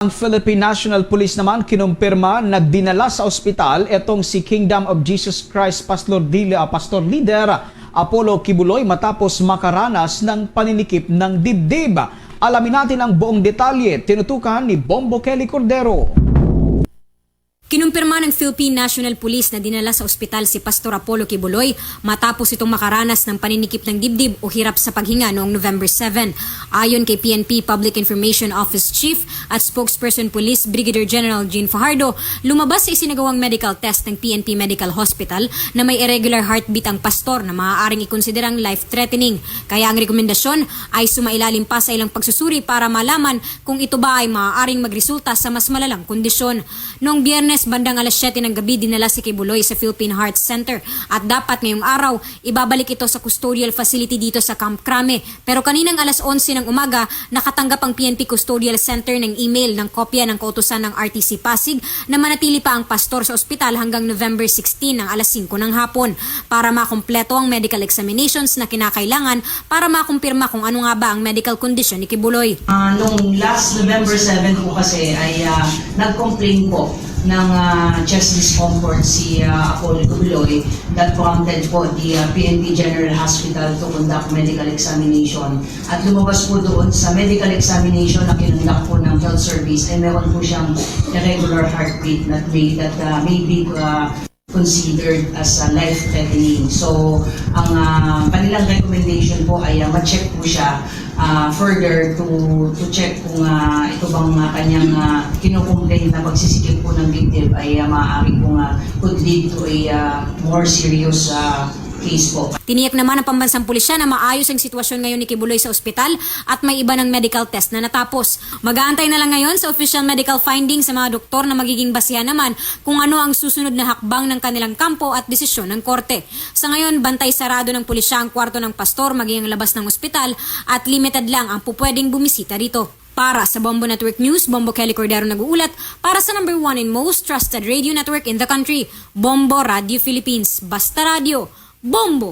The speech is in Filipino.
Ang Philippine National Police naman kinumpirma na dinala sa ospital itong si Kingdom of Jesus Christ Pastor Leader Apollo Kibuloy matapos makaranas ng paninikip ng dibdib. Alamin natin ang buong detalye, tinutukan ni Bombo Kelly Cordero. Kinumpirma ng Philippine National Police na dinala sa ospital si Pastor Apollo Kibuloy matapos itong makaranas ng paninikip ng dibdib o hirap sa paghinga noong November 7. Ayon kay PNP Public Information Office Chief at Spokesperson Police Brigadier General Jean Fajardo, lumabas sa isinagawang medical test ng PNP Medical Hospital na may irregular heartbeat ang pastor na maaaring ikonsiderang life-threatening. Kaya ang rekomendasyon ay sumailalim pa sa ilang pagsusuri para malaman kung ito ba ay maaaring magresulta sa mas malalang kondisyon. Noong Biyernes, bandang alas 7 ng gabi, dinala si Kibuloy sa Philippine Heart Center at dapat ngayong araw ibabalik ito sa custodial facility dito sa Camp Crame. Pero kaninang alas 11 ng umaga, nakatanggap ang PNP Custodial Center ng email ng kopya ng kautusan ng RTC Pasig na manatili pa ang pastor sa ospital hanggang November 16 ng alas 5 ng hapon para makumpleto ang medical examinations na kinakailangan para makumpirma kung ano nga ba ang medical condition ni Kibuloy. Nung last November 7 po kasi ay nag-complain po ng chest discomfort si Apollo Kibuloy that prompted po the PNP General Hospital to conduct medical examination. At lumabas po doon sa medical examination na kinundak po ng health service ay meron po siyang irregular heartbeat that may be considered as life-threatening. So, ang kanilang recommendation po ay ma-check po siya further to check kung ito bang kanyang kinukomplain na pagsisikip po ng dibdib ay maaari po could lead to a more serious case po. Tiniyak naman ng pambansang pulisya na maayos ang sitwasyon ngayon ni Kibuloy sa ospital at may iba ng medical test na natapos. Mag-aantay na lang ngayon sa official medical findings sa mga doktor na magiging basihan naman kung ano ang susunod na hakbang ng kanilang kampo at desisyon ng korte. Sa ngayon, bantay sarado ng pulisya ang kwarto ng pastor maging ang labas ng ospital at limited lang ang pupwedeng bumisita rito. Para sa Bombo Network News, Bombo Kelly Cordero nag-uulat para sa number 1 and most trusted radio network in the country, Bombo Radio Philippines. Basta Radio, Bombo!